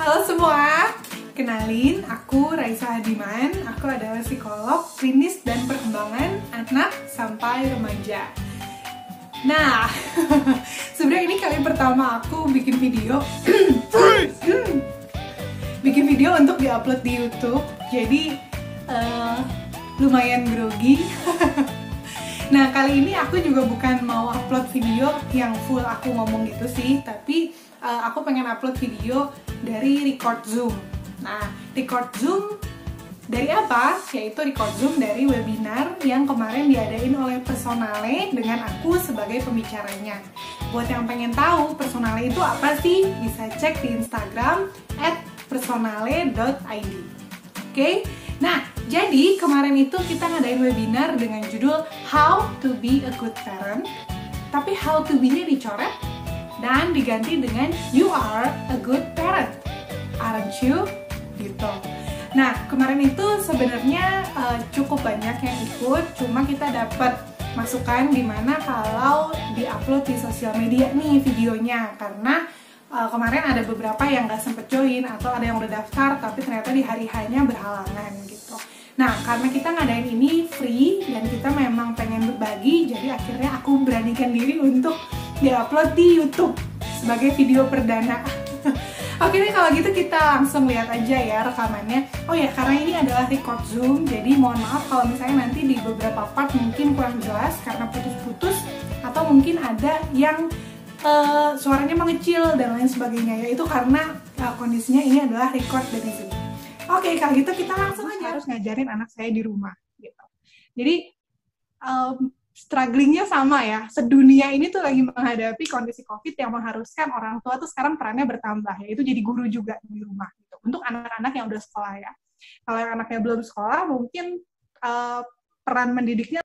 Halo semua, kenalin aku Raisa Hadiman. Aku adalah psikolog klinis dan perkembangan anak sampai remaja. Nah, sebenarnya ini kali pertama aku bikin video untuk diupload di YouTube. Jadi lumayan grogi. Nah, kali ini aku juga bukan mau upload video yang full aku ngomong gitu sih, tapi aku pengen upload video dari record Zoom. Nah, record Zoom dari apa? Yaitu record Zoom dari webinar yang kemarin diadain oleh Personale dengan aku sebagai pembicaranya. Buat yang pengen tahu Personale itu apa sih, bisa cek di Instagram @personale.id. Oke? Nah, jadi kemarin itu kita ngadain webinar dengan judul How to be a good parent, tapi how to be-nya dicoret dan diganti dengan You are a good parent, aren't you? Gitu. Nah, kemarin itu sebenarnya cukup banyak yang ikut, cuma kita dapat masukan dimana kalau di-upload di sosial media nih videonya, karena kemarin ada beberapa yang nggak sempet join atau ada yang udah daftar tapi ternyata di hari hanya berhalangan gitu. Nah, karena kita ngadain ini free dan kita memang pengen berbagi, jadi akhirnya aku beranikan diri untuk di-upload di YouTube sebagai video perdana. Oke deh, kalau gitu kita langsung lihat aja ya rekamannya. Oh ya, karena ini adalah record Zoom, jadi mohon maaf kalau misalnya nanti di beberapa part mungkin kurang jelas karena putus-putus atau mungkin ada yang suaranya mengecil dan lain sebagainya, yaitu karena kondisinya ini adalah record dari Zoom. Oke, kalau gitu kita langsung aja. Harus ngajarin anak saya di rumah gitu. Jadi strugglingnya sama ya, sedunia ini tuh lagi menghadapi kondisi COVID yang mengharuskan orang tua tuh sekarang perannya bertambah, yaitu jadi guru juga di rumah gitu. Untuk anak-anak yang udah sekolah ya. Kalau yang anaknya belum sekolah, mungkin peran mendidiknya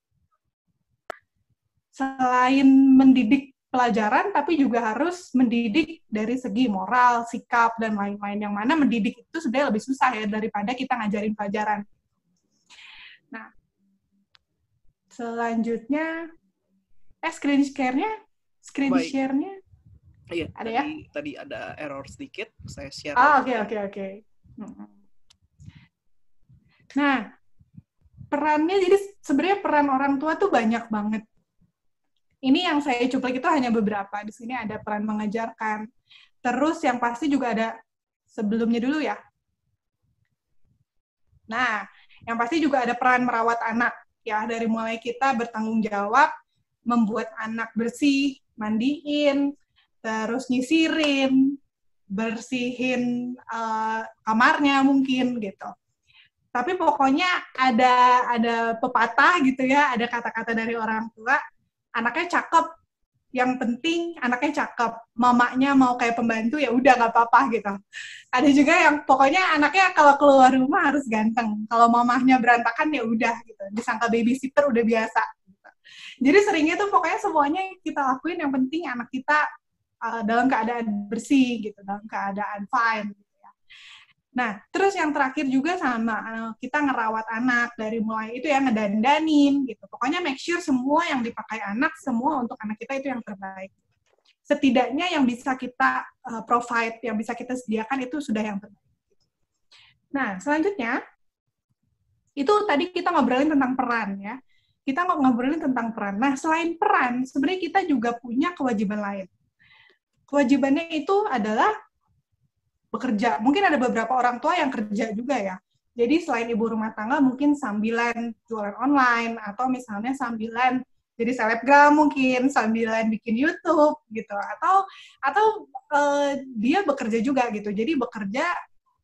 selain mendidik pelajaran, tapi juga harus mendidik dari segi moral, sikap, dan lain-lain. Yang mana mendidik itu sebenarnya lebih susah ya daripada kita ngajarin pelajaran. Nah, selanjutnya, screen share-nya, iya, ada ya? Tadi ada error sedikit, saya share. Oke. Nah, perannya, jadi sebenarnya peran orang tua tuh banyak banget. Ini yang saya cuplik itu hanya beberapa. Di sini ada peran mengajarkan. Terus yang pasti juga ada sebelumnya dulu ya. Nah, yang pasti juga ada peran merawat anak. Ya, dari mulai kita bertanggung jawab, membuat anak bersih, mandiin, terus nyisirin, bersihin kamarnya mungkin gitu. Tapi pokoknya ada pepatah gitu ya, ada kata-kata dari orang tua, anaknya cakep, yang penting anaknya cakep, mamanya mau kayak pembantu ya udah nggak apa-apa gitu. Ada juga yang pokoknya anaknya kalau keluar rumah harus ganteng, kalau mamahnya berantakan ya udah gitu, disangka babysitter udah biasa gitu. Jadi seringnya tuh pokoknya semuanya kita lakuin, yang penting anak kita dalam keadaan bersih gitu, dalam keadaan fine. Nah, terus yang terakhir juga sama, kita ngerawat anak, dari mulai itu ya ngedandanin gitu. Pokoknya make sure semua yang dipakai anak, semua untuk anak kita itu yang terbaik. Setidaknya yang bisa kita provide, yang bisa kita sediakan itu sudah yang terbaik. Nah, selanjutnya, itu tadi kita ngobrolin tentang peran ya. Kita ngobrolin tentang peran. Nah, selain peran, sebenarnya kita juga punya kewajiban lain. Kewajibannya itu adalah bekerja. Mungkin ada beberapa orang tua yang kerja juga ya. Jadi selain ibu rumah tangga mungkin sambilan jualan online, atau misalnya sambilan jadi selebgram mungkin, sambilan bikin YouTube gitu, atau dia bekerja juga gitu. Jadi bekerja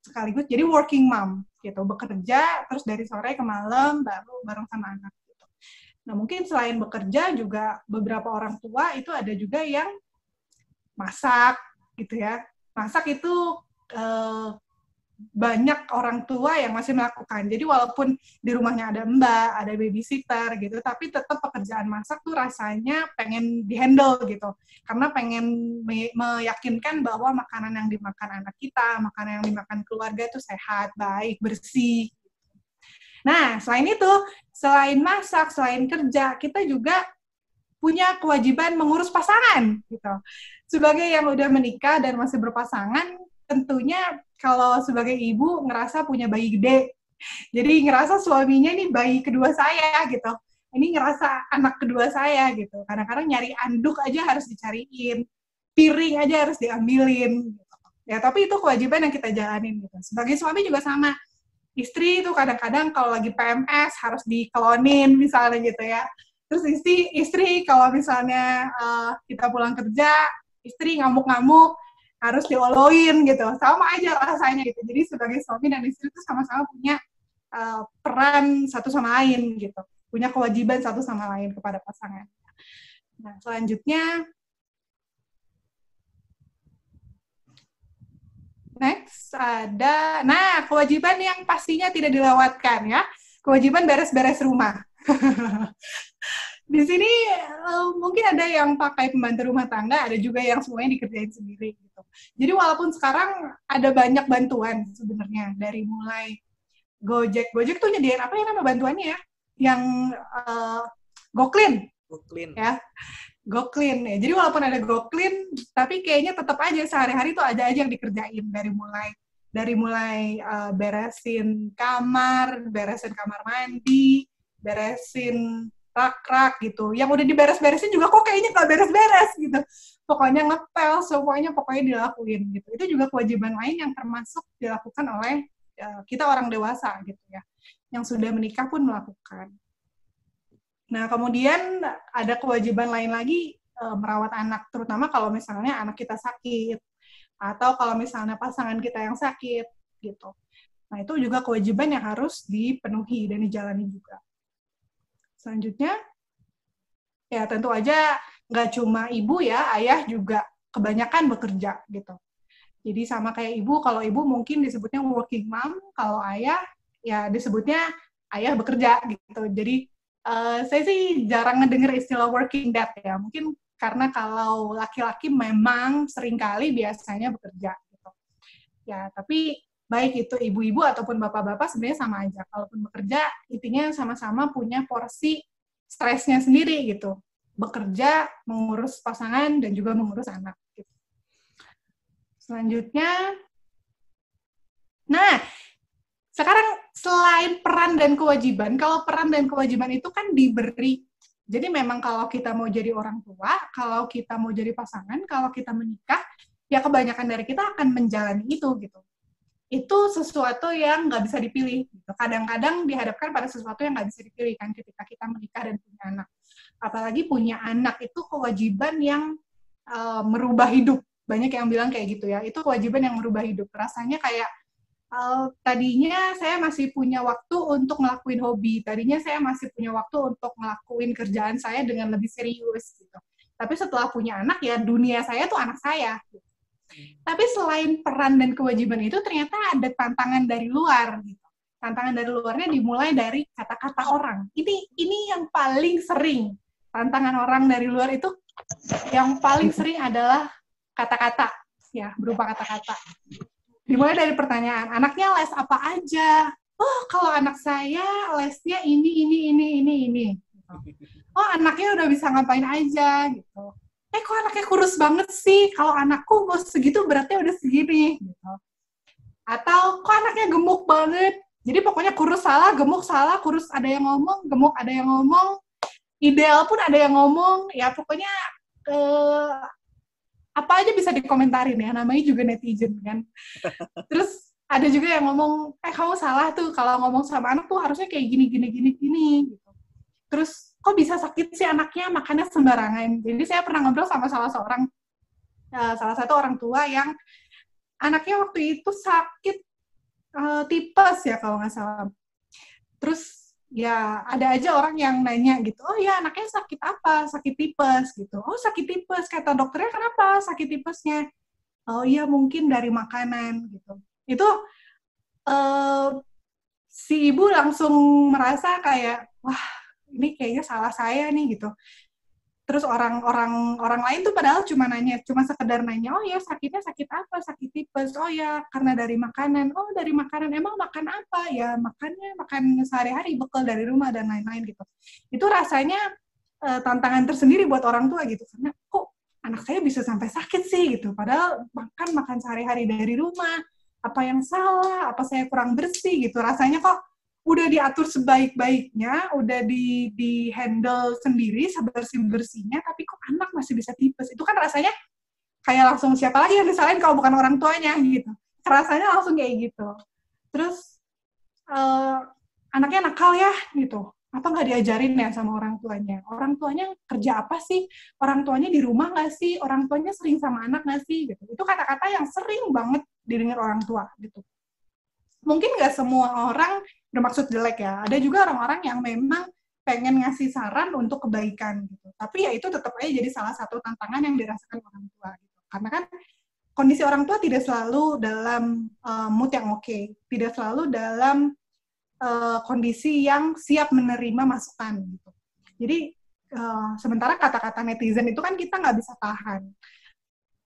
sekaligus jadi working mom gitu, bekerja terus dari sore ke malam baru bareng sama anak gitu. Nah, mungkin selain bekerja juga beberapa orang tua itu ada juga yang masak gitu ya. Masak itu banyak orang tua yang masih melakukan. Jadi walaupun di rumahnya ada mbak, ada babysitter gitu, tapi tetap pekerjaan masak tuh rasanya pengen dihandle gitu. Karena pengen meyakinkan bahwa makanan yang dimakan anak kita, makanan yang dimakan keluarga itu sehat, baik, bersih. Nah, selain itu, selain masak, selain kerja, kita juga punya kewajiban mengurus pasangan gitu. Sebagai yang udah menikah dan masih berpasangan, tentunya kalau sebagai ibu ngerasa punya bayi gede. Jadi ngerasa suaminya nih bayi kedua saya gitu. Ini ngerasa anak kedua saya gitu. Kadang-kadang nyari anduk aja harus dicariin, piring aja harus diambilin. Gitu. Ya tapi itu kewajiban yang kita jalanin gitu. Sebagai suami juga sama. Istri itu kadang-kadang kalau lagi PMS harus dikelonin misalnya gitu ya. Terus istri kalau misalnya kita pulang kerja, istri ngamuk-ngamuk, harus dioloin gitu. Sama aja rasanya gitu. Jadi sebagai suami dan istri itu sama-sama punya peran satu sama lain gitu. Punya kewajiban satu sama lain kepada pasangan. Nah, selanjutnya next ada, nah kewajiban yang pastinya tidak dilewatkan ya, kewajiban beres-beres rumah. Di sini mungkin ada yang pakai pembantu rumah tangga, ada juga yang semuanya dikerjain sendiri gitu. Jadi walaupun sekarang ada banyak bantuan sebenarnya dari mulai Gojek tuh nyediain apa ya nama bantuannya ya? Yang GoClean. GoClean. Ya. GoClean ya. Jadi walaupun ada GoClean, tapi kayaknya tetap aja sehari-hari tuh ada aja yang dikerjain dari mulai beresin kamar mandi, beresin rak-rak gitu. Yang udah diberes-beresin juga kok kayaknya nggak beres-beres gitu. Pokoknya ngepel, semuanya pokoknya dilakuin gitu. Itu juga kewajiban lain yang termasuk dilakukan oleh kita orang dewasa gitu ya. Yang sudah menikah pun melakukan. Nah, kemudian ada kewajiban lain lagi merawat anak, terutama kalau misalnya anak kita sakit, atau kalau misalnya pasangan kita yang sakit, gitu. Nah, itu juga kewajiban yang harus dipenuhi dan dijalani juga. Selanjutnya, ya tentu aja nggak cuma ibu ya, ayah juga kebanyakan bekerja, gitu. Jadi sama kayak ibu, kalau ibu mungkin disebutnya working mom, kalau ayah, ya disebutnya ayah bekerja, gitu. Jadi, saya sih jarang ngedenger istilah working dad ya. Mungkin karena kalau laki-laki memang seringkali biasanya bekerja. Gitu. Ya, tapi baik itu ibu-ibu ataupun bapak-bapak sebenarnya sama aja. Kalaupun bekerja, intinya sama-sama punya porsi stresnya sendiri gitu. Bekerja, mengurus pasangan, dan juga mengurus anak. Gitu. Selanjutnya, nah, sekarang selain peran dan kewajiban, kalau peran dan kewajiban itu kan diberi. Jadi memang kalau kita mau jadi orang tua, kalau kita mau jadi pasangan, kalau kita menikah, ya kebanyakan dari kita akan menjalani itu gitu. Itu sesuatu yang nggak bisa dipilih. Gitu. Kadang-kadang dihadapkan pada sesuatu yang nggak bisa dipilih kan ketika kita menikah dan punya anak. Apalagi punya anak itu kewajiban yang merubah hidup. Banyak yang bilang kayak gitu ya. Itu kewajiban yang merubah hidup. Rasanya kayak tadinya saya masih punya waktu untuk ngelakuin hobi. Tadinya saya masih punya waktu untuk ngelakuin kerjaan saya dengan lebih serius. Gitu. Tapi setelah punya anak, ya dunia saya tuh anak saya. Gitu. Tapi selain peran dan kewajiban itu, ternyata ada tantangan dari luar. Gitu. Tantangan dari luarnya dimulai dari kata-kata orang. Ini yang paling sering. Tantangan orang dari luar itu yang paling sering adalah kata-kata. Ya, berupa kata-kata. Dimulai dari pertanyaan, anaknya les apa aja? Oh, kalau anak saya lesnya ini. Oh, anaknya udah bisa ngapain aja, gitu. Kok anaknya kurus banget sih? Kalau anakku mau segitu berarti udah segini, gitu. Atau, kok anaknya gemuk banget? Jadi pokoknya kurus salah, gemuk salah, kurus ada yang ngomong, gemuk ada yang ngomong, ideal pun ada yang ngomong, ya pokoknya apa aja bisa dikomentarin ya, namanya juga netizen kan. Terus ada juga yang ngomong, kamu salah tuh kalau ngomong sama anak tuh harusnya kayak gini gitu. Terus kok bisa sakit sih anaknya makannya sembarangan. Jadi saya pernah ngobrol sama salah satu orang tua yang anaknya waktu itu sakit tipes ya kalau nggak salah. Terus ya ada aja orang yang nanya gitu, oh ya anaknya sakit apa? Sakit tipes gitu. Oh sakit tipes, kata dokternya kenapa sakit tipesnya? Oh iya mungkin dari makanan gitu. Itu si ibu langsung merasa kayak, wah ini kayaknya salah saya nih gitu. Terus orang lain tuh padahal cuma sekedar nanya, oh ya sakitnya sakit apa? Sakit tipes. Oh ya karena dari makanan. Oh dari makanan, emang makan apa? Ya makan sehari-hari, bekal dari rumah dan lain-lain gitu. Itu rasanya tantangan tersendiri buat orang tua gitu. Karena kok anak saya bisa sampai sakit sih gitu. Padahal makan sehari-hari dari rumah. apa yang salah, apa saya kurang bersih gitu. Rasanya kok udah diatur sebaik-baiknya, udah di handle sendiri sebersih-bersihnya, tapi kok anak masih bisa tipes. Itu kan rasanya kayak langsung siapa lagi yang disalahin kalau bukan orang tuanya gitu. Rasanya langsung kayak gitu. Terus anaknya nakal ya gitu. Apa nggak diajarin ya sama orang tuanya? Orang tuanya kerja apa sih? Orang tuanya di rumah nggak sih? Orang tuanya sering sama anak nggak sih? Gitu. Itu kata-kata yang sering banget didengar orang tua gitu. Mungkin nggak semua orang bermaksud jelek ya. Ada juga orang-orang yang memang pengen ngasih saran untuk kebaikan gitu. Tapi ya itu tetap aja jadi salah satu tantangan yang dirasakan orang tua gitu. Karena kan kondisi orang tua tidak selalu dalam mood yang oke, tidak selalu dalam kondisi yang siap menerima masukan gitu. Jadi sementara kata-kata netizen itu kan kita nggak bisa tahan.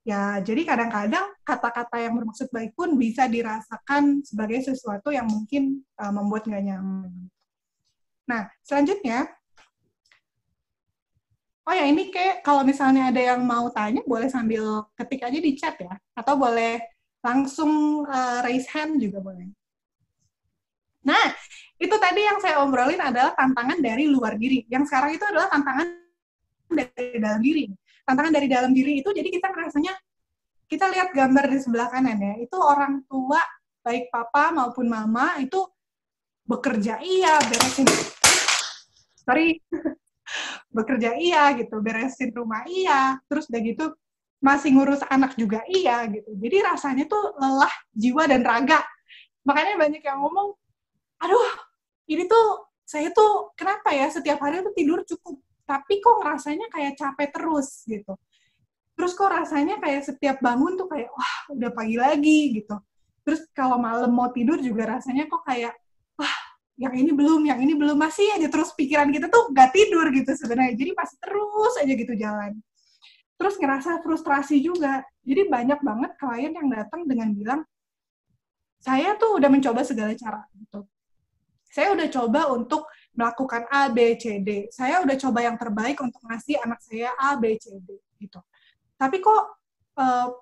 Ya, jadi kadang-kadang kata-kata yang bermaksud baik pun bisa dirasakan sebagai sesuatu yang mungkin membuat nggak nyaman. Nah, selanjutnya, oh ya ini kayak kalau misalnya ada yang mau tanya, boleh sambil ketik aja di chat ya, atau boleh langsung raise hand juga boleh. Nah, itu tadi yang saya obrolin adalah tantangan dari luar diri. Yang sekarang itu adalah tantangan dari dalam diri. Tantangan dari dalam diri itu jadi kita ngerasanya, kita lihat gambar di sebelah kanan ya, itu orang tua, baik papa maupun mama, itu bekerja iya, bekerja iya gitu, beresin rumah iya, terus udah gitu masih ngurus anak juga iya gitu. Jadi rasanya tuh lelah jiwa dan raga. Makanya banyak yang ngomong, aduh, ini tuh saya tuh kenapa ya setiap hari tuh tidur cukup, tapi kok rasanya kayak capek terus gitu. Terus kok rasanya kayak setiap bangun tuh kayak wah udah pagi lagi gitu. Terus kalau malam mau tidur juga rasanya kok kayak wah yang ini belum masih aja terus pikiran kita tuh nggak tidur gitu sebenarnya. Jadi pasti terus aja gitu jalan. Terus ngerasa frustrasi juga. Jadi banyak banget klien yang datang dengan bilang saya tuh udah mencoba segala cara gitu. Saya udah coba untuk melakukan A, B, C, D. Saya udah coba yang terbaik untuk ngasih anak saya A, B, C, D. Gitu. Tapi kok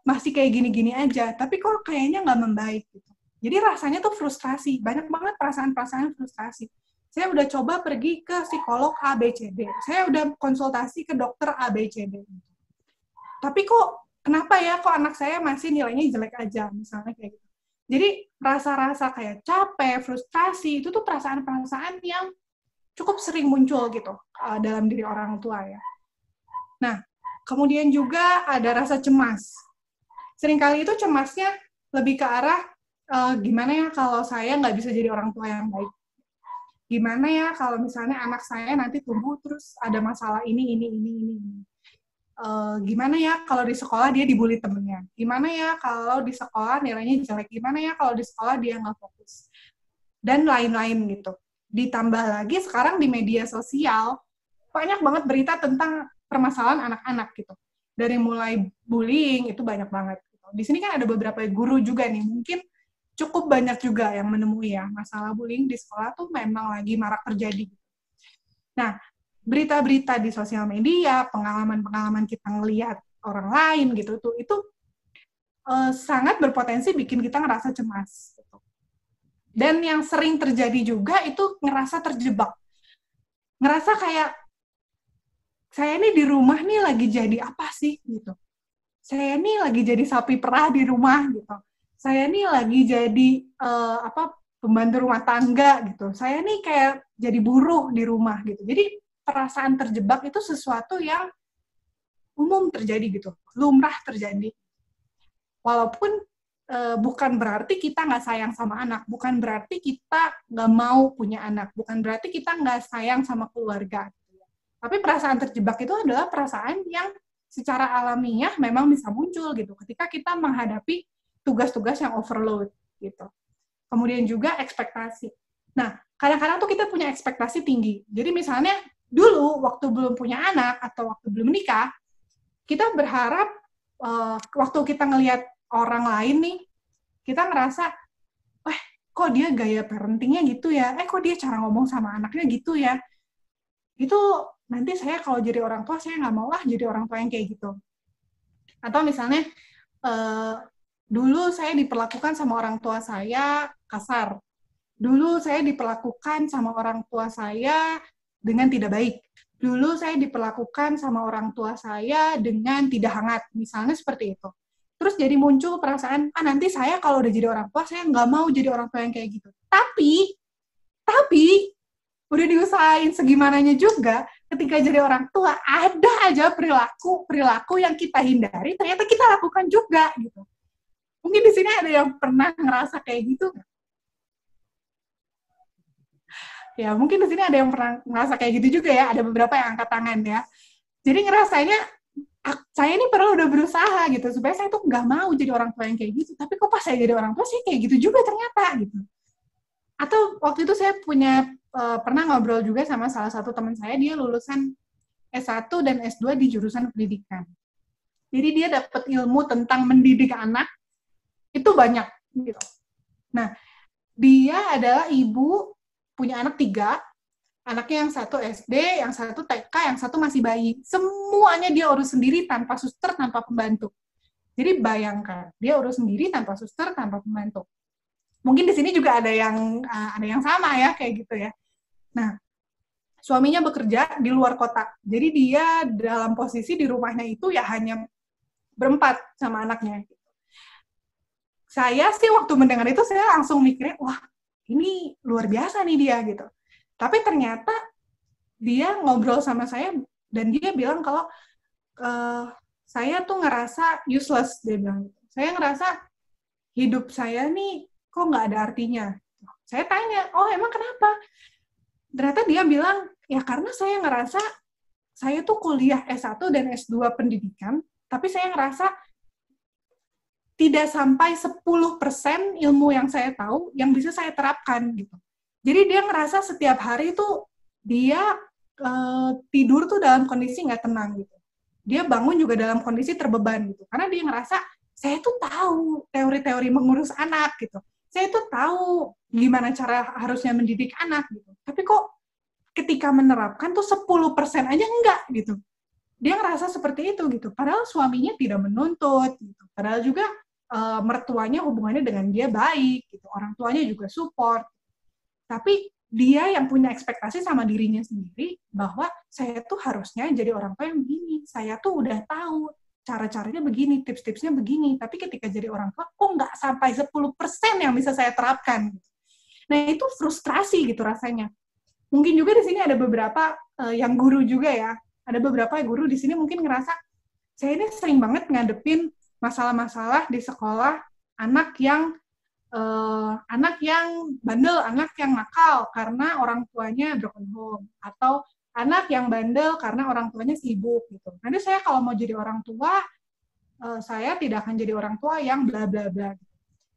masih kayak gini-gini aja. Tapi kok kayaknya nggak membaik. Gitu. Jadi rasanya tuh frustrasi. Banyak banget perasaan-perasaan frustrasi. Saya udah coba pergi ke psikolog A, B, C, D. Saya udah konsultasi ke dokter A, B, C, D. Tapi kok kenapa ya kok anak saya masih nilainya jelek aja. Misalnya kayak gitu. Jadi rasa-rasa kayak capek, frustrasi, itu tuh perasaan-perasaan yang cukup sering muncul gitu dalam diri orang tua ya. Nah, kemudian juga ada rasa cemas. Seringkali itu cemasnya lebih ke arah gimana ya kalau saya nggak bisa jadi orang tua yang baik. Gimana ya kalau misalnya anak saya nanti tumbuh terus ada masalah ini. Gimana ya kalau di sekolah dia dibully temennya, gimana ya kalau di sekolah nilainya jelek, gimana ya kalau di sekolah dia nggak fokus, dan lain-lain gitu. Ditambah lagi sekarang di media sosial, banyak banget berita tentang permasalahan anak-anak gitu. Dari mulai bullying, itu banyak banget. Gitu. Di sini kan ada beberapa guru juga nih, mungkin cukup banyak juga yang menemui ya, masalah bullying di sekolah tuh memang lagi marak terjadi. Nah, berita-berita di sosial media, pengalaman-pengalaman kita ngelihat orang lain gitu tuh itu sangat berpotensi bikin kita ngerasa cemas. Gitu. Dan yang sering terjadi juga itu ngerasa terjebak, ngerasa kayak saya ini di rumah nih lagi jadi apa sih gitu. Saya ini lagi jadi sapi perah di rumah gitu. Saya ini lagi jadi pembantu rumah tangga gitu. Saya ini kayak jadi buruh di rumah gitu. Jadi perasaan terjebak itu sesuatu yang umum terjadi gitu, lumrah terjadi. Walaupun bukan berarti kita nggak sayang sama anak, bukan berarti kita nggak mau punya anak, bukan berarti kita nggak sayang sama keluarga. Tapi perasaan terjebak itu adalah perasaan yang secara alamiah memang bisa muncul gitu ketika kita menghadapi tugas-tugas yang overload gitu. Kemudian juga ekspektasi. Nah, kadang-kadang tuh kita punya ekspektasi tinggi. Jadi misalnya dulu waktu belum punya anak atau waktu belum menikah, kita berharap waktu kita ngelihat orang lain nih, kita ngerasa, kok dia gaya parentingnya gitu ya, kok dia cara ngomong sama anaknya gitu ya. Itu nanti saya kalau jadi orang tua, saya nggak mau lah jadi orang tua yang kayak gitu. Atau misalnya, Dulu saya diperlakukan sama orang tua saya kasar. Dulu saya diperlakukan sama orang tua saya dengan tidak baik. Dulu saya diperlakukan sama orang tua saya dengan tidak hangat. Misalnya seperti itu. Terus jadi muncul perasaan, nanti saya kalau udah jadi orang tua, saya nggak mau jadi orang tua yang kayak gitu. Tapi, udah diusahain segimananya juga, ketika jadi orang tua, ada aja perilaku yang kita hindari, ternyata kita lakukan juga, gitu. Mungkin di sini ada yang pernah ngerasa kayak gitu. Ya, mungkin di sini ada yang pernah ngerasa kayak gitu juga ya. Ada beberapa yang angkat tangan ya. Jadi ngerasanya, saya ini pernah udah berusaha gitu, supaya saya tuh nggak mau jadi orang tua yang kayak gitu. Tapi kok pas saya jadi orang tua, saya kayak gitu juga ternyata gitu. Atau waktu itu saya pernah ngobrol juga sama salah satu teman saya, dia lulusan S1 dan S2 di jurusan pendidikan. Jadi dia dapat ilmu tentang mendidik anak, itu banyak gitu. Nah, dia adalah ibu, punya anak 3, anaknya yang satu SD, yang satu TK, yang satu masih bayi. Semuanya dia urus sendiri tanpa suster, tanpa pembantu. Jadi bayangkan, dia urus sendiri tanpa suster, tanpa pembantu. Mungkin di sini juga ada yang sama ya, kayak gitu ya. Nah, suaminya bekerja di luar kota. Jadi dia dalam posisi di rumahnya itu ya hanya berempat sama anaknya. Saya sih waktu mendengar itu saya langsung mikirnya, wah ini luar biasa nih dia gitu. Tapi ternyata dia ngobrol sama saya dan dia bilang kalau saya tuh ngerasa useless, dia bilang. Saya ngerasa hidup saya nih kok nggak ada artinya. Saya tanya, oh emang kenapa? Ternyata dia bilang, ya karena saya ngerasa saya tuh kuliah S1 dan S2 pendidikan, tapi saya ngerasa tidak sampai 10% ilmu yang saya tahu yang bisa saya terapkan gitu. Jadi dia ngerasa setiap hari tuh dia tidur tuh dalam kondisi nggak tenang gitu. Dia bangun juga dalam kondisi terbeban gitu. Karena dia ngerasa saya tuh tahu teori-teori mengurus anak gitu. Saya tuh tahu gimana cara harusnya mendidik anak gitu. Tapi kok ketika menerapkan tuh 10% aja enggak gitu. Dia ngerasa seperti itu gitu. Padahal suaminya tidak menuntut gitu. Padahal juga mertuanya hubungannya dengan dia baik gitu. Orang tuanya juga support. Tapi dia yang punya ekspektasi sama dirinya sendiri bahwa saya tuh harusnya jadi orang tua yang begini. Saya tuh udah tahu cara-caranya begini, tips-tipsnya begini. Tapi ketika jadi orang tua, kok nggak sampai 10% yang bisa saya terapkan. Nah, itu frustrasi gitu rasanya. Mungkin juga di sini ada beberapa yang guru juga ya. Ada beberapa guru di sini mungkin ngerasa, saya ini sering banget ngadepin masalah-masalah di sekolah anak yang bandel, anak yang nakal karena orang tuanya broken home, atau anak yang bandel karena orang tuanya sibuk gitu. Nanti saya kalau mau jadi orang tua, saya tidak akan jadi orang tua yang bla bla bla.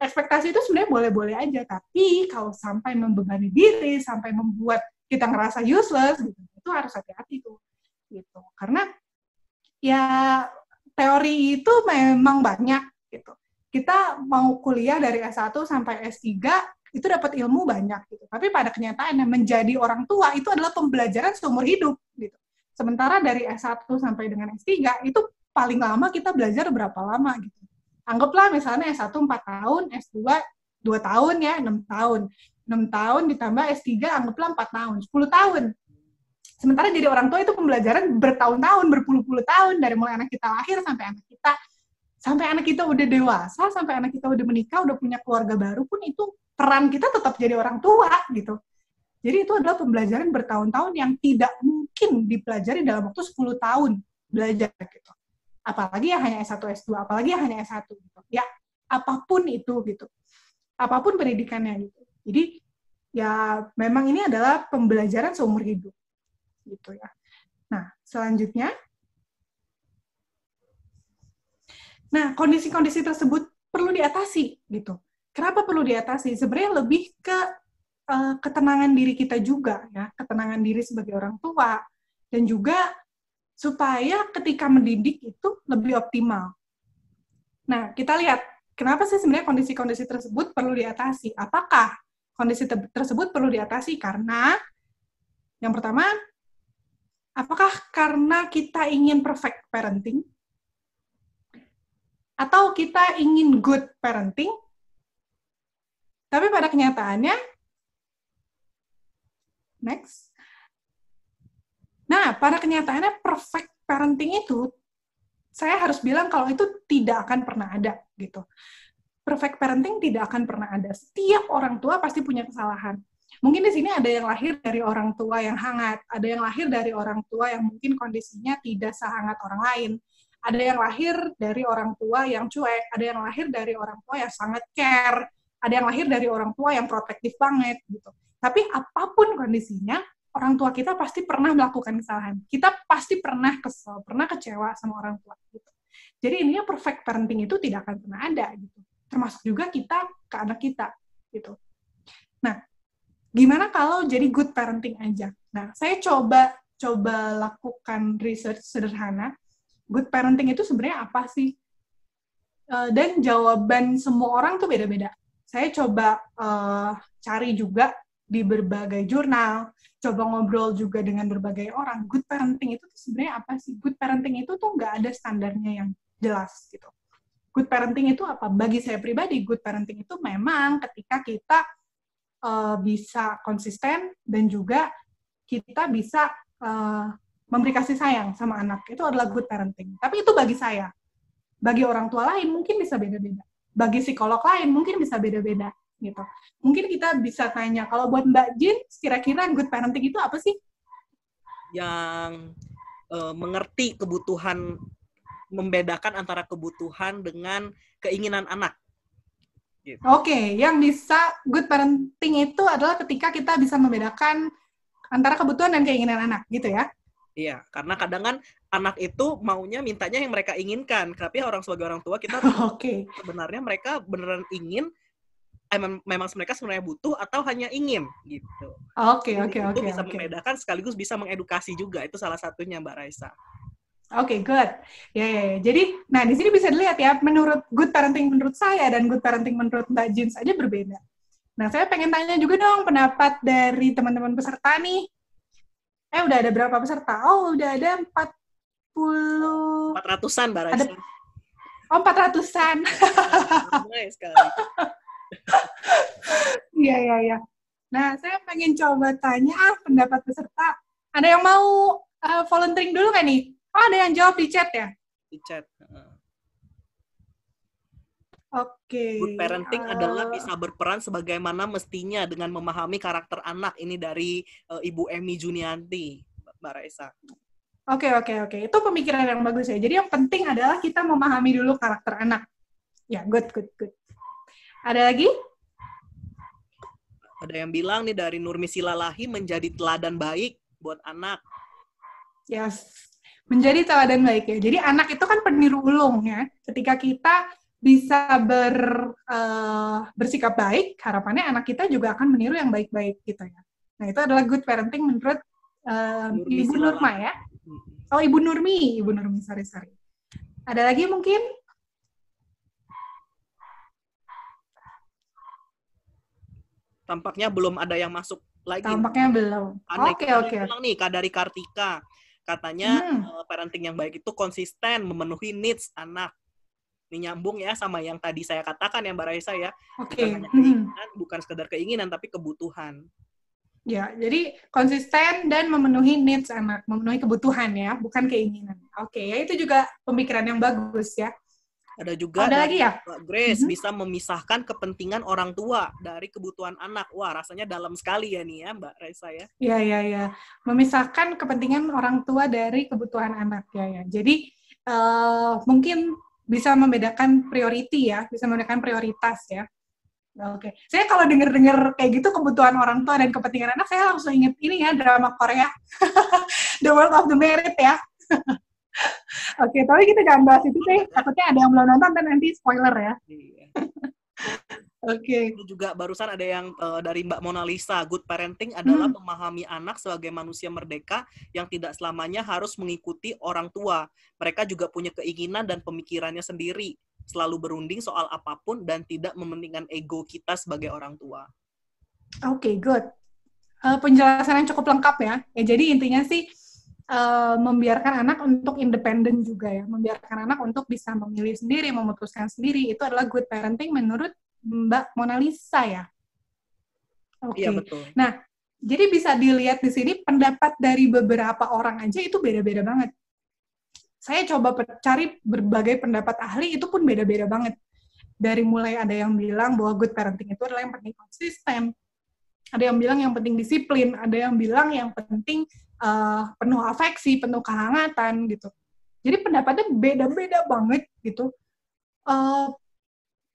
Ekspektasi itu sebenarnya boleh-boleh aja, tapi kalau sampai membebani diri, sampai membuat kita ngerasa useless, gitu, itu harus hati-hati tuh, gitu. Karena ya teori itu memang banyak, gitu. Kita mau kuliah dari S1 sampai S3, itu dapat ilmu banyak, gitu. Tapi pada kenyataannya menjadi orang tua itu adalah pembelajaran seumur hidup, gitu. Sementara dari S1 sampai dengan S3 itu paling lama kita belajar berapa lama, gitu. Anggaplah misalnya S1 4 tahun, S2 2 tahun ya, 6 tahun. 6 tahun ditambah S3 anggaplah 4 tahun, 10 tahun. Sementara jadi orang tua itu pembelajaran bertahun-tahun, berpuluh-puluh tahun, dari mulai anak kita lahir sampai anak kita udah dewasa, sampai anak kita udah menikah, udah punya keluarga baru pun itu peran kita tetap jadi orang tua gitu. Jadi itu adalah pembelajaran bertahun-tahun yang tidak mungkin dipelajari dalam waktu 10 tahun belajar gitu. Apalagi yang hanya S1, S2, apalagi yang hanya S1 gitu. Ya, apapun itu gitu. Apapun pendidikannya gitu. Jadi ya memang ini adalah pembelajaran seumur hidup gitu ya. Nah, selanjutnya, nah kondisi-kondisi tersebut perlu diatasi gitu. Kenapa perlu diatasi? Sebenarnya lebih ke ketenangan diri kita juga ya, ketenangan diri sebagai orang tua, dan juga supaya ketika mendidik itu lebih optimal. Nah, kita lihat kenapa sih sebenarnya kondisi-kondisi tersebut perlu diatasi? Apakah kondisi tersebut perlu diatasi karena yang pertama, apakah karena kita ingin perfect parenting? Atau kita ingin good parenting, tapi pada kenyataannya, next. Nah, pada kenyataannya perfect parenting itu, saya harus bilang kalau itu tidak akan pernah ada, gitu. Perfect parenting tidak akan pernah ada. Setiap orang tua pasti punya kesalahan. Mungkin di sini ada yang lahir dari orang tua yang hangat, ada yang lahir dari orang tua yang mungkin kondisinya tidak sehangat orang lain, ada yang lahir dari orang tua yang cuek, ada yang lahir dari orang tua yang sangat care, ada yang lahir dari orang tua yang protektif banget, gitu. Tapi apapun kondisinya, orang tua kita pasti pernah melakukan kesalahan. Kita pasti pernah kesel, pernah kecewa sama orang tua. Gitu. Jadi intinya perfect parenting itu tidak akan pernah ada. Gitu. Termasuk juga kita ke anak kita. Gitu. Nah, gimana kalau jadi good parenting aja? Nah, saya coba lakukan research sederhana. Good parenting itu sebenarnya apa sih? Dan jawaban semua orang tuh beda-beda. Saya coba cari juga di berbagai jurnal, coba ngobrol juga dengan berbagai orang. Good parenting itu sebenarnya apa sih? Good parenting itu tuh nggak ada standarnya yang jelas gitu. Good parenting itu apa? Bagi saya pribadi, good parenting itu memang ketika kita bisa konsisten dan juga kita bisa memberi kasih sayang sama anak. Itu adalah good parenting. Tapi itu bagi saya. Bagi orang tua lain mungkin bisa beda-beda. Bagi psikolog lain mungkin bisa beda-beda. Gitu. Mungkin kita bisa tanya, kalau buat Mbak Jin, kira-kira good parenting itu apa sih? Yang mengerti kebutuhan, membedakan antara kebutuhan dengan keinginan anak. Gitu. Oke, yang bisa good parenting itu adalah ketika kita bisa membedakan antara kebutuhan dan keinginan anak, gitu ya? Iya, karena kadang kan anak itu maunya mintanya yang mereka inginkan, tapi sebagai orang tua kita sebenarnya mereka beneran ingin, memang mereka sebenarnya butuh atau hanya ingin gitu. Oke. Itu bisa membedakan sekaligus bisa mengedukasi juga, itu salah satunya Mbak Raisa. Oke, good. Ya. Jadi, nah di sini bisa dilihat ya, menurut good parenting menurut saya dan good parenting menurut Mbak Jin saja berbeda. Nah, saya pengen tanya juga dong pendapat dari teman-teman peserta nih. Udah ada berapa peserta? Oh, udah ada 400-an, Mbak Raisa. 400-an. Nice sekali. Iya. Nah, saya pengen coba tanya pendapat peserta. Ada yang mau volunteering dulu nggak nih? Oh, ada yang jawab di chat ya? Di chat. Oke. Good parenting adalah bisa berperan sebagaimana mestinya dengan memahami karakter anak. Ini dari Ibu Emi Junianti, Mbak Raisa. Oke. Itu pemikiran yang bagus ya. Jadi yang penting adalah kita memahami dulu karakter anak. Ya, good. Ada lagi? Ada yang bilang nih dari Nurmi Silalahi, menjadi teladan baik buat anak. Yes, menjadi teladan baik ya. Jadi anak itu kan peniru ulung ya. Ketika kita bisa bersikap baik, harapannya anak kita juga akan meniru yang baik-baik gitu ya. Nah, itu adalah good parenting menurut Ibu Nurma ya. Oh, Ibu Nurmi, sorry. Ada lagi mungkin? Tampaknya belum ada yang masuk lagi. Tampaknya belum. Oke. Nih, dari Kartika. Katanya parenting yang baik itu konsisten memenuhi needs anak. Ini nyambung ya sama yang tadi saya katakan ya Mbak Raisa ya. Oke. Bukan sekedar keinginan tapi kebutuhan. Ya, jadi konsisten dan memenuhi needs anak, memenuhi kebutuhan ya, bukan keinginan. Oke, ya itu juga pemikiran yang bagus ya. Ada juga lagi ya? Grace bisa memisahkan kepentingan orang tua dari kebutuhan anak. Wah, rasanya dalam sekali ya nih ya Mbak Raisa ya. Iya. Memisahkan kepentingan orang tua dari kebutuhan anak ya. Jadi mungkin bisa membedakan prioritas ya. Oke. Saya kalau dengar kayak gitu kebutuhan orang tua dan kepentingan anak, saya langsung inget ini ya, drama Korea. The World of the Merit ya. Oke, tapi kita jangan bahas itu sih. Takutnya ada yang belum nonton dan nanti spoiler ya. Oke. Ini juga barusan ada yang dari Mbak Mona Lisa. Good parenting adalah memahami anak sebagai manusia merdeka yang tidak selamanya harus mengikuti orang tua. Mereka juga punya keinginan dan pemikirannya sendiri. Selalu berunding soal apapun dan tidak mementingkan ego kita sebagai orang tua. Oke, good. Penjelasan yang cukup lengkap ya. Jadi intinya sih membiarkan anak untuk independen juga ya, membiarkan anak untuk bisa memilih sendiri, memutuskan sendiri, itu adalah good parenting menurut Mbak Mona Lisa ya. Oke. Iya, betul. Nah, jadi bisa dilihat di sini pendapat dari beberapa orang aja itu beda-beda banget. Saya coba cari berbagai pendapat ahli, itu pun beda-beda banget. Dari mulai ada yang bilang bahwa good parenting itu adalah yang penting konsisten, ada yang bilang yang penting disiplin, ada yang bilang yang penting penuh afeksi, penuh kehangatan gitu. Jadi pendapatnya beda-beda banget gitu.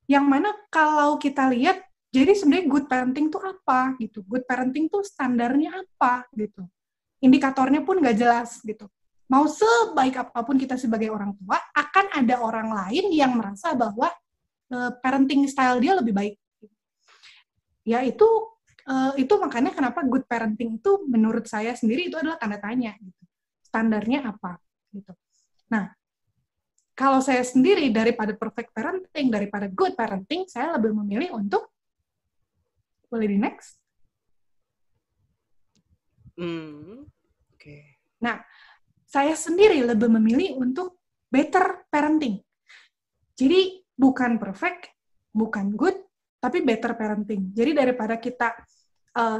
Yang mana kalau kita lihat, jadi sebenarnya good parenting itu apa gitu? Good parenting itu standarnya apa gitu? Indikatornya pun nggak jelas gitu. Mau sebaik apapun kita sebagai orang tua, akan ada orang lain yang merasa bahwa parenting style dia lebih baik. Ya itu makanya kenapa good parenting itu menurut saya sendiri itu adalah tanda tanya. Gitu. Standarnya apa? Gitu. Nah, kalau saya sendiri daripada perfect parenting, daripada good parenting, saya lebih memilih untuk boleh di next. Okay. Nah, saya sendiri lebih memilih untuk better parenting. Jadi bukan perfect, bukan good, tapi better parenting. Jadi daripada kita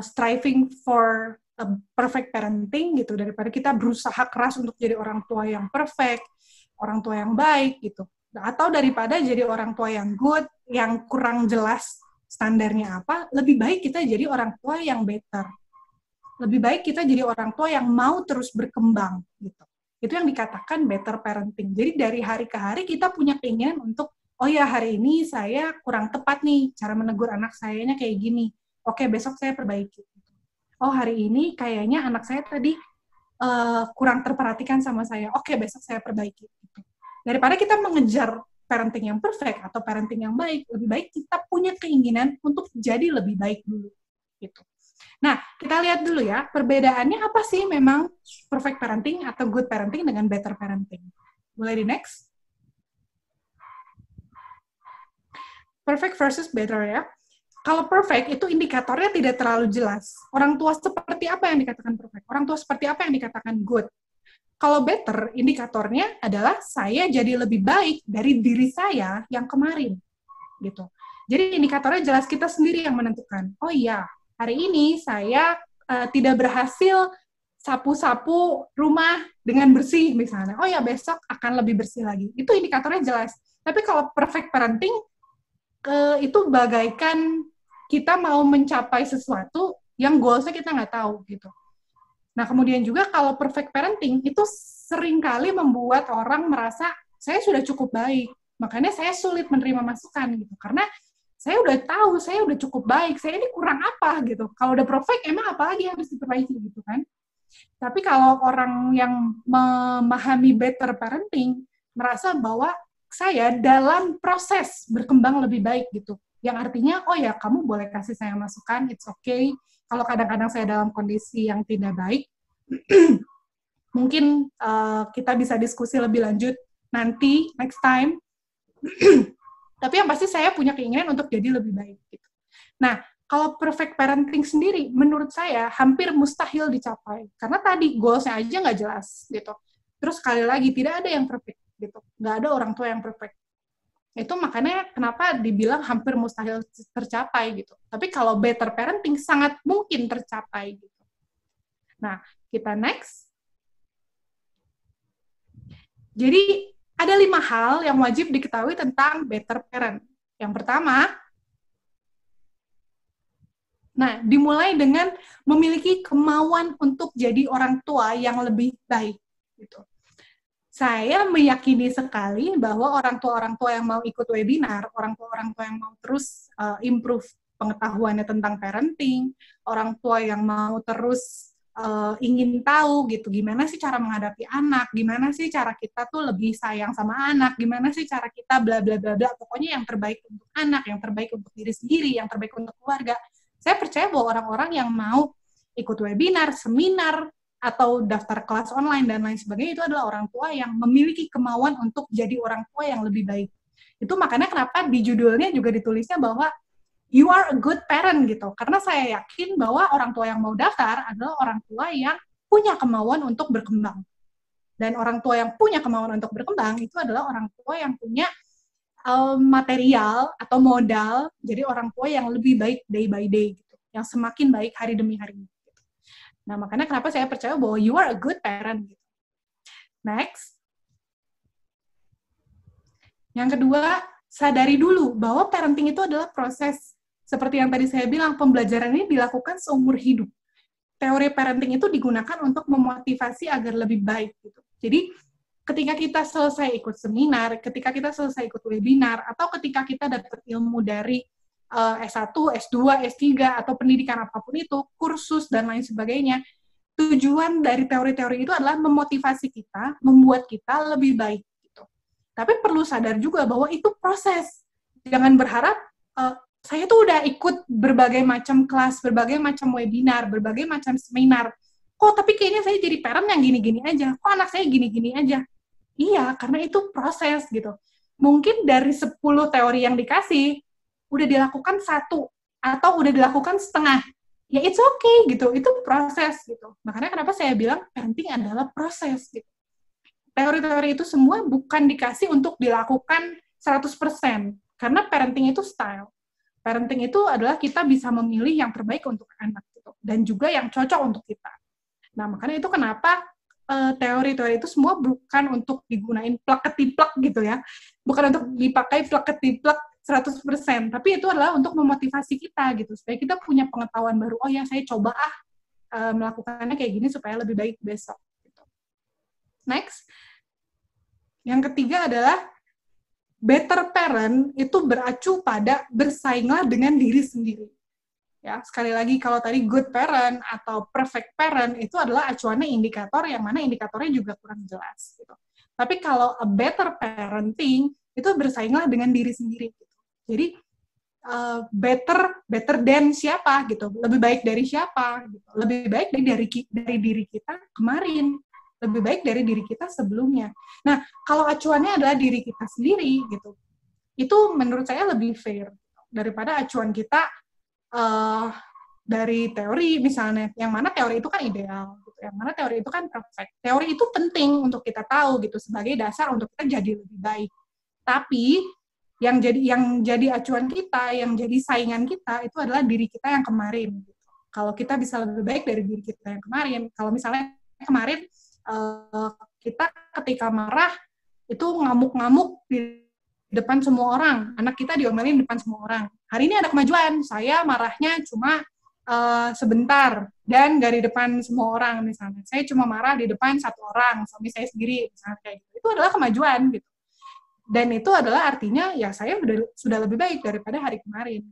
striving for a perfect parenting gitu, daripada kita berusaha keras untuk jadi orang tua yang perfect, orang tua yang baik gitu, atau daripada jadi orang tua yang good, yang kurang jelas standarnya apa, lebih baik kita jadi orang tua yang better. Lebih baik kita jadi orang tua yang mau terus berkembang gitu. Itu yang dikatakan better parenting. Jadi dari hari ke hari kita punya keinginan untuk, oh ya hari ini saya kurang tepat nih cara menegur anak sayanya kayak gini. Oke, besok saya perbaiki. Oh hari ini kayaknya anak saya tadi kurang terperhatikan sama saya. Oke, besok saya perbaiki. Gitu. Daripada kita mengejar parenting yang perfect atau parenting yang baik, lebih baik kita punya keinginan untuk jadi lebih baik dulu. Gitu. Nah, kita lihat dulu ya, perbedaannya apa sih memang perfect parenting atau good parenting dengan better parenting. Mulai di next. Perfect versus better ya. Kalau perfect itu indikatornya tidak terlalu jelas. Orang tua seperti apa yang dikatakan perfect? Orang tua seperti apa yang dikatakan good? Kalau better, indikatornya adalah saya jadi lebih baik dari diri saya yang kemarin. Gitu. Jadi indikatornya jelas, kita sendiri yang menentukan. Oh iya, hari ini saya tidak berhasil sapu-sapu rumah dengan bersih misalnya. Oh ya, besok akan lebih bersih lagi. Itu indikatornya jelas. Tapi kalau perfect parenting, itu bagaikan kita mau mencapai sesuatu yang goalsnya kita nggak tahu gitu. Nah, kemudian juga kalau perfect parenting, itu seringkali membuat orang merasa saya sudah cukup baik. Makanya saya sulit menerima masukan gitu. Karena saya udah tahu, saya udah cukup baik, saya ini kurang apa gitu. Kalau udah perfect, emang apa lagi yang harus diperbaiki gitu kan. Tapi kalau orang yang memahami better parenting, merasa bahwa saya dalam proses berkembang lebih baik gitu. Yang artinya, oh ya kamu boleh kasih saya masukan, it's okay. Kalau kadang-kadang saya dalam kondisi yang tidak baik, mungkin kita bisa diskusi lebih lanjut nanti, next time. Tapi yang pasti saya punya keinginan untuk jadi lebih baik. Gitu. Nah, kalau perfect parenting sendiri, menurut saya hampir mustahil dicapai. Karena tadi goals-nya aja nggak jelas. Gitu. Terus sekali lagi, tidak ada yang perfect. Gitu. Nggak ada orang tua yang perfect. Itu makanya kenapa dibilang hampir mustahil tercapai. Gitu. Tapi kalau better parenting sangat mungkin tercapai. Gitu. Nah, kita next. Jadi, ada 5 hal yang wajib diketahui tentang better parent. Yang pertama, nah, dimulai dengan memiliki kemauan untuk jadi orang tua yang lebih baik. Gitu. Saya meyakini sekali bahwa orang tua yang mau ikut webinar, orang tua yang mau terus improve pengetahuannya tentang parenting, orang tua yang mau terus ingin tahu gitu gimana sih cara menghadapi anak, gimana sih cara kita tuh lebih sayang sama anak, gimana sih cara kita bla bla bla bla, pokoknya yang terbaik untuk anak, yang terbaik untuk diri sendiri, yang terbaik untuk keluarga. Saya percaya bahwa orang-orang yang mau ikut webinar, seminar, atau daftar kelas online dan lain sebagainya itu adalah orang tua yang memiliki kemauan untuk jadi orang tua yang lebih baik. Itu makanya kenapa di judulnya juga ditulisnya bahwa you are a good parent gitu. Karena saya yakin bahwa orang tua yang mau daftar adalah orang tua yang punya kemauan untuk berkembang. Dan orang tua yang punya kemauan untuk berkembang itu adalah orang tua yang punya material atau modal, jadi orang tua yang lebih baik day by day, gitu, yang semakin baik hari demi hari. Gitu. Nah, makanya kenapa saya percaya bahwa you are a good parent. Gitu. Next. Yang kedua, sadari dulu bahwa parenting itu adalah proses. Seperti yang tadi saya bilang, pembelajaran ini dilakukan seumur hidup. Teori parenting itu digunakan untuk memotivasi agar lebih baik. Gitu. Jadi, ketika kita selesai ikut seminar, ketika kita selesai ikut webinar, atau ketika kita dapat ilmu dari S1, S2, S3, atau pendidikan apapun itu, kursus, dan lain sebagainya, tujuan dari teori-teori itu adalah memotivasi kita, membuat kita lebih baik. Gitu. Tapi perlu sadar juga bahwa itu proses. Jangan berharap, saya tuh udah ikut berbagai macam kelas, berbagai macam webinar, berbagai macam seminar, kok tapi kayaknya saya jadi parent yang gini-gini aja, kok anak saya gini-gini aja. Iya, karena itu proses gitu. Mungkin dari 10 teori yang dikasih, udah dilakukan 1, atau udah dilakukan setengah. Ya it's okay gitu, itu proses gitu. Makanya kenapa saya bilang parenting adalah proses gitu. Teori-teori itu semua bukan dikasih untuk dilakukan 100%, karena parenting itu style. Parenting itu adalah kita bisa memilih yang terbaik untuk anak gitu, dan juga yang cocok untuk kita. Nah, makanya itu kenapa teori-teori itu semua bukan untuk digunain plek-ketiplek gitu ya. Bukan untuk dipakai plek-ketiplek 100%, tapi itu adalah untuk memotivasi kita gitu, supaya kita punya pengetahuan baru. Oh ya, saya coba melakukannya kayak gini supaya lebih baik besok. Gitu. Next. Yang ketiga adalah better parent itu beracu pada bersainglah dengan diri sendiri. Ya, sekali lagi kalau tadi good parent atau perfect parent itu adalah acuannya indikator yang mana indikatornya juga kurang jelas gitu. Tapi kalau a better parenting itu bersainglah dengan diri sendiri gitu. Jadi better than siapa gitu, lebih baik dari siapa gitu. Lebih baik dari diri kita kemarin, lebih baik dari diri kita sebelumnya. Nah, kalau acuannya adalah diri kita sendiri gitu, itu menurut saya lebih fair daripada acuan kita dari teori misalnya, yang mana teori itu kan ideal, gitu. Yang mana teori itu kan perfect. Teori itu penting untuk kita tahu gitu sebagai dasar untuk kita jadi lebih baik. Tapi yang jadi acuan kita, yang jadi saingan kita itu adalah diri kita yang kemarin. Gitu. Kalau kita bisa lebih baik dari diri kita yang kemarin, kalau misalnya kemarin kita ketika marah itu ngamuk-ngamuk di depan semua orang, anak kita diomelin di depan semua orang. Hari ini ada kemajuan, saya marahnya cuma sebentar dan gak di depan semua orang misalnya. Saya cuma marah di depan 1 orang, suami saya sendiri misalnya kayak gitu. Itu adalah kemajuan gitu. Dan itu adalah artinya ya saya sudah lebih baik daripada hari kemarin.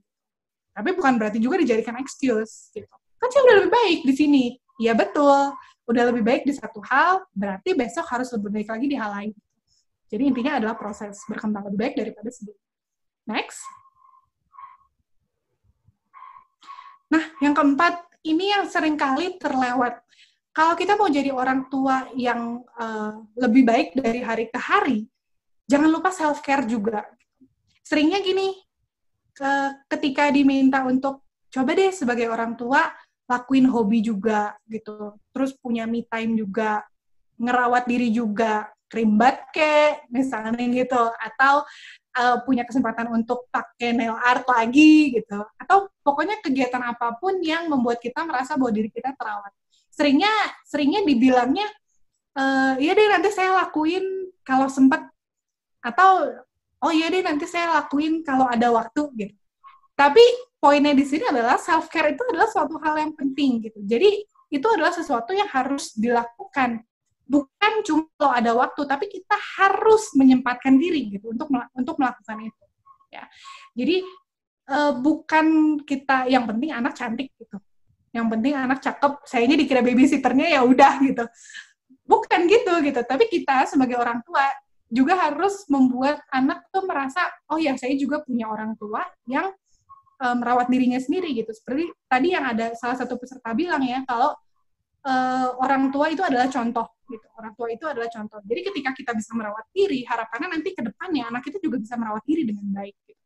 Tapi bukan berarti juga dijadikan excuse gitu. Kan saya udah lebih baik di sini. Ya betul, udah lebih baik di satu hal, berarti besok harus lebih baik lagi di hal lain. Jadi intinya adalah proses berkembang lebih baik daripada sebelumnya. Next. Nah, yang keempat, ini yang seringkali terlewat. Kalau kita mau jadi orang tua yang lebih baik dari hari ke hari, jangan lupa self-care juga. Seringnya gini, ketika diminta untuk coba deh sebagai orang tua, lakuin hobi juga, gitu. Terus punya me time juga, ngerawat diri juga, krimbat kek, misalnya gitu. Atau punya kesempatan untuk pakai nail art lagi gitu, atau pokoknya kegiatan apapun yang membuat kita merasa bahwa diri kita terawat. Seringnya dibilangnya, iya deh nanti saya lakuin kalau sempat, atau oh iya deh nanti saya lakuin kalau ada waktu gitu. Tapi poinnya di sini adalah self care itu adalah suatu hal yang penting gitu. Jadi itu adalah sesuatu yang harus dilakukan. Bukan cuma kalau ada waktu, tapi kita harus menyempatkan diri gitu untuk melakukan itu. Ya. Jadi bukan kita yang penting anak cantik gitu, yang penting anak cakep, sayanya dikira babysitternya ya udah gitu. Bukan gitu. Tapi kita sebagai orang tua juga harus membuat anak tuh merasa oh ya saya juga punya orang tua yang merawat dirinya sendiri gitu. Seperti tadi yang ada salah satu peserta bilang ya kalau orang tua itu adalah contoh gitu. Orang tua itu adalah contoh. Jadi ketika kita bisa merawat diri, harapannya nanti ke depannya anak itu juga bisa merawat diri dengan baik gitu.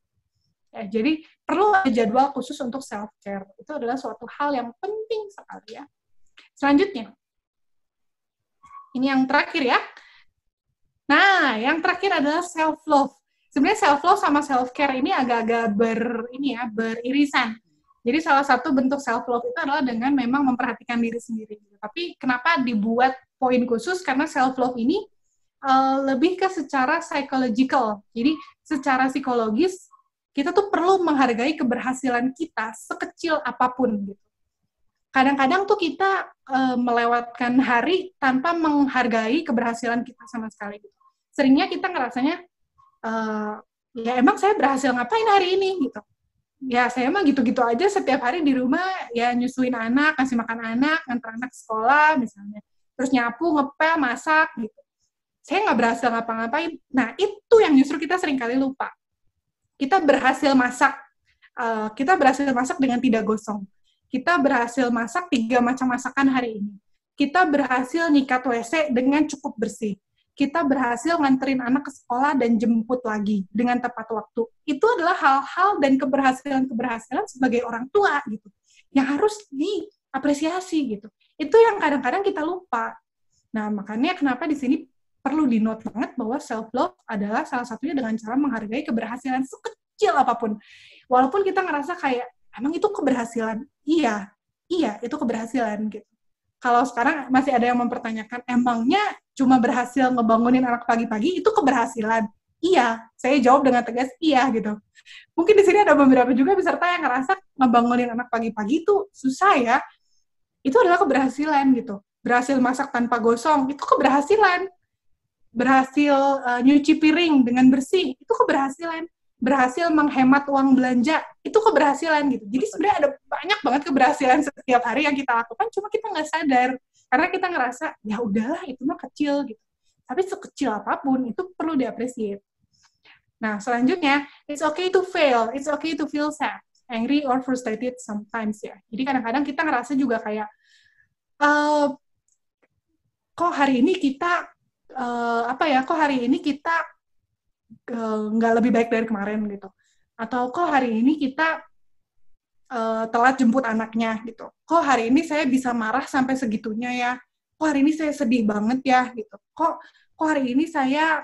Ya, jadi perlu ada jadwal khusus untuk self care. Itu adalah suatu hal yang penting sekali ya. Selanjutnya, Ini yang terakhir ya. Nah, yang terakhir adalah self love. Sebenarnya self love sama self care ini agak-agak beririsan. Jadi salah satu bentuk self love itu adalah dengan memang memperhatikan diri sendiri. Tapi kenapa dibuat poin khusus? Karena self love ini lebih ke secara psychological. Jadi secara psikologis kita tuh perlu menghargai keberhasilan kita sekecil apapun gitu. Kadang-kadang tuh kita melewatkan hari tanpa menghargai keberhasilan kita sama sekali gitu. Seringnya kita ngerasanya ya emang saya berhasil ngapain hari ini gitu. Ya saya emang gitu-gitu aja setiap hari di rumah, ya nyusuin anak, kasih makan anak, nganter anak sekolah misalnya, terus nyapu, ngepel, masak gitu. Saya nggak berhasil ngapa-ngapain. Nah itu yang justru kita seringkali lupa. Kita berhasil masak dengan tidak gosong. Kita berhasil masak 3 macam masakan hari ini. Kita berhasil nyikat WC dengan cukup bersih. Kita berhasil nganterin anak ke sekolah dan jemput lagi dengan tepat waktu. Itu adalah hal-hal dan keberhasilan sebagai orang tua gitu, yang harus diapresiasi gitu. Itu yang kadang-kadang kita lupa. Nah, makanya kenapa di sini perlu di-note banget bahwa self-love adalah salah satunya dengan cara menghargai keberhasilan sekecil apapun. Walaupun kita ngerasa kayak, emang itu keberhasilan? Iya, itu keberhasilan gitu. Kalau sekarang masih ada yang mempertanyakan, emangnya cuma berhasil ngebangunin anak pagi-pagi itu keberhasilan? Iya, saya jawab dengan tegas iya gitu. Mungkin di sini ada beberapa juga peserta yang ngerasa ngebangunin anak pagi-pagi itu susah ya. Itu adalah keberhasilan gitu. Berhasil masak tanpa gosong, itu keberhasilan. Berhasil nyuci piring dengan bersih, itu keberhasilan. Berhasil menghemat uang belanja, itu keberhasilan gitu. Jadi sebenarnya ada banyak banget keberhasilan setiap hari yang kita lakukan, cuma kita nggak sadar. Karena kita ngerasa, ya udahlah itu mah kecil gitu. Tapi sekecil apapun, itu perlu diapresiasi. Nah, selanjutnya, it's okay to fail, it's okay to feel sad, angry or frustrated sometimes ya. Jadi kadang-kadang kita ngerasa juga kayak, kok hari ini kita, kok hari ini kita nggak lebih baik dari kemarin gitu, atau kok hari ini kita telat jemput anaknya gitu, kok hari ini saya bisa marah sampai segitunya ya, kok hari ini saya sedih banget ya gitu, kok hari ini saya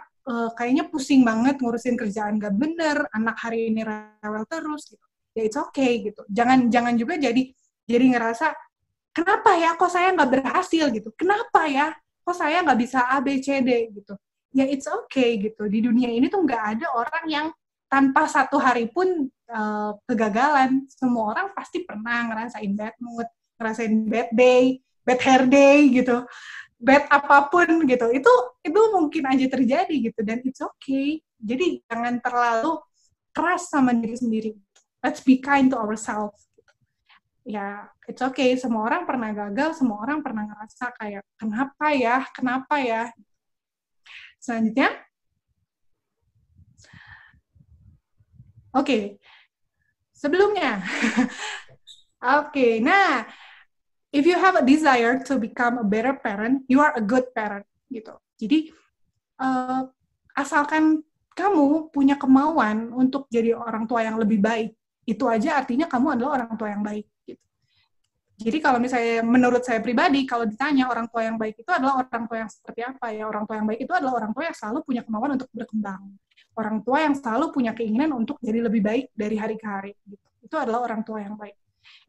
kayaknya pusing banget ngurusin kerjaan gak bener, anak hari ini rewel terus gitu. Ya it's okay gitu, jangan juga jadi ngerasa kenapa ya kok saya nggak berhasil gitu, kenapa ya kok saya nggak bisa A B C D gitu. Ya it's okay gitu. Di dunia ini tuh nggak ada orang yang tanpa satu hari pun kegagalan. Semua orang pasti pernah ngerasain bad mood, ngerasain bad day, bad hair day gitu, bad apapun gitu. Itu mungkin aja terjadi gitu, dan it's okay. Jadi jangan terlalu keras sama diri sendiri. Let's be kind to ourselves. Ya, it's okay. Semua orang pernah gagal, semua orang pernah ngerasa kayak kenapa ya. Selanjutnya, oke. Sebelumnya, oke. Nah, if you have a desire to become a better parent, you are a good parent, gitu. Jadi, asalkan kamu punya kemauan untuk jadi orang tua yang lebih baik, itu aja artinya kamu adalah orang tua yang baik. Gitu. Jadi kalau misalnya menurut saya pribadi, kalau ditanya orang tua yang baik itu adalah orang tua yang seperti apa ya? Orang tua yang baik itu adalah orang tua yang selalu punya kemauan untuk berkembang. Orang tua yang selalu punya keinginan untuk jadi lebih baik dari hari ke hari. Gitu. Itu adalah orang tua yang baik.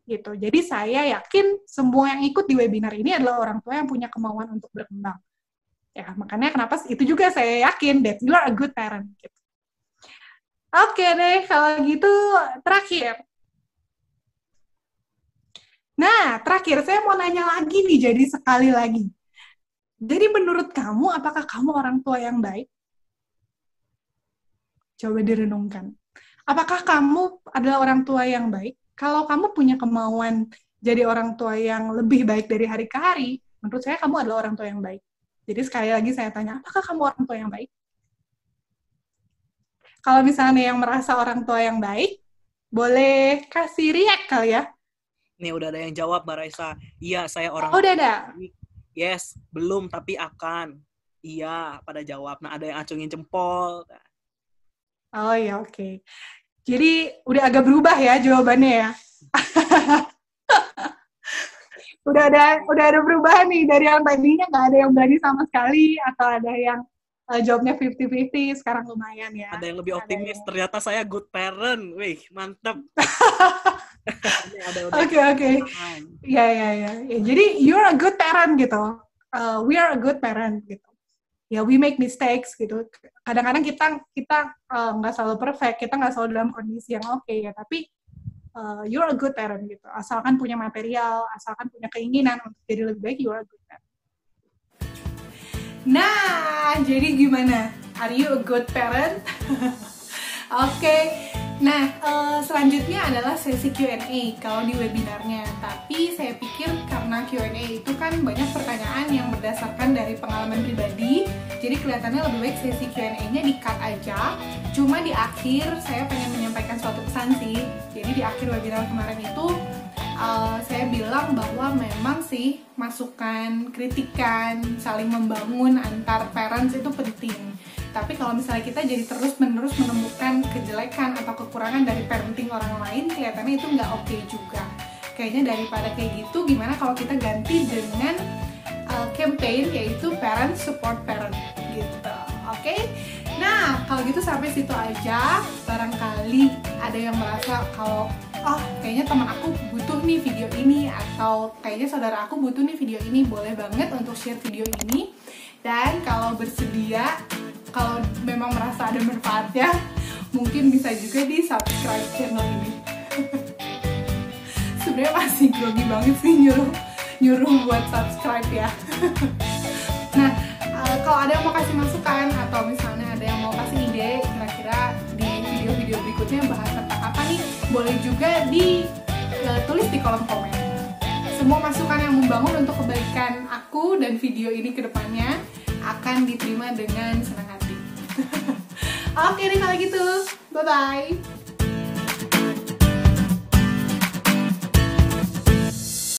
Gitu. Jadi saya yakin semua yang ikut di webinar ini adalah orang tua yang punya kemauan untuk berkembang. Ya, makanya kenapa itu juga saya yakin that you are a good parent. Gitu. Oke deh, kalau gitu terakhir. Nah, terakhir saya mau nanya lagi nih, jadi sekali lagi. Jadi menurut kamu, apakah kamu orang tua yang baik? Coba direnungkan. Apakah kamu adalah orang tua yang baik? Kalau kamu punya kemauan jadi orang tua yang lebih baik dari hari ke hari, menurut saya kamu adalah orang tua yang baik. Jadi sekali lagi saya tanya, apakah kamu orang tua yang baik? Kalau misalnya yang merasa orang tua yang baik, boleh kasih react kali ya? Nih udah ada yang jawab, Mbak Raisa. Iya, saya orang udah ada. Yes, belum tapi akan. Iya, pada jawab. Nah, ada yang acungin jempol. Oh ya, oke. Jadi udah agak berubah ya jawabannya ya. udah ada perubahan nih dari yang tadinya nggak ada yang berani sama sekali atau ada yang jawabnya 50-50, sekarang lumayan ya. Ada yang lebih optimis, ternyata saya good parent. Wih, mantep. Oke. Ya. Jadi you're a good parent gitu. We are a good parent gitu. Ya, we make mistakes gitu. Kadang-kadang kita nggak selalu perfect, kita nggak selalu dalam kondisi yang oke ya. Tapi you're a good parent gitu. Asalkan punya material, asalkan punya keinginan untuk jadi lebih baik, you're a good parent. Nah, jadi gimana? Are you a good parent? Oke. Nah, selanjutnya adalah sesi Q&A kalau di webinarnya. Tapi saya pikir karena Q&A itu kan banyak pertanyaan yang berdasarkan dari pengalaman pribadi, jadi kelihatannya lebih baik sesi Q&A-nya di-cut aja. Cuma di akhir saya pengen menyampaikan suatu pesan sih. Jadi di akhir webinar kemarin itu saya bilang bahwa memang sih masukan, kritikan, saling membangun antar parents itu penting. Tapi kalau misalnya kita jadi terus-menerus menemukan kejelekan atau kekurangan dari parenting orang lain, kelihatannya itu nggak oke juga. Kayaknya daripada kayak gitu, gimana kalau kita ganti dengan campaign yaitu Parent Support Parent gitu, oke? Nah, kalau gitu sampai situ aja. Barangkali ada yang merasa kalau kayaknya teman aku butuh nih video ini, atau kayaknya saudara aku butuh nih video ini, boleh banget untuk share video ini. Dan kalau bersedia, kalau memang merasa ada manfaatnya, mungkin bisa juga di subscribe channel ini. Sebenarnya masih grogi banget sih nyuruh buat subscribe ya. Nah, kalau ada yang mau kasih masukan atau misalnya ada yang mau kasih ide kira-kira di video-video berikutnya bahas tentang apa nih, boleh juga ditulis di kolom komen. Semua masukan yang membangun untuk kebaikan aku dan video ini ke depannya akan diterima dengan senang hati. Oke deh kalau gitu, bye-bye.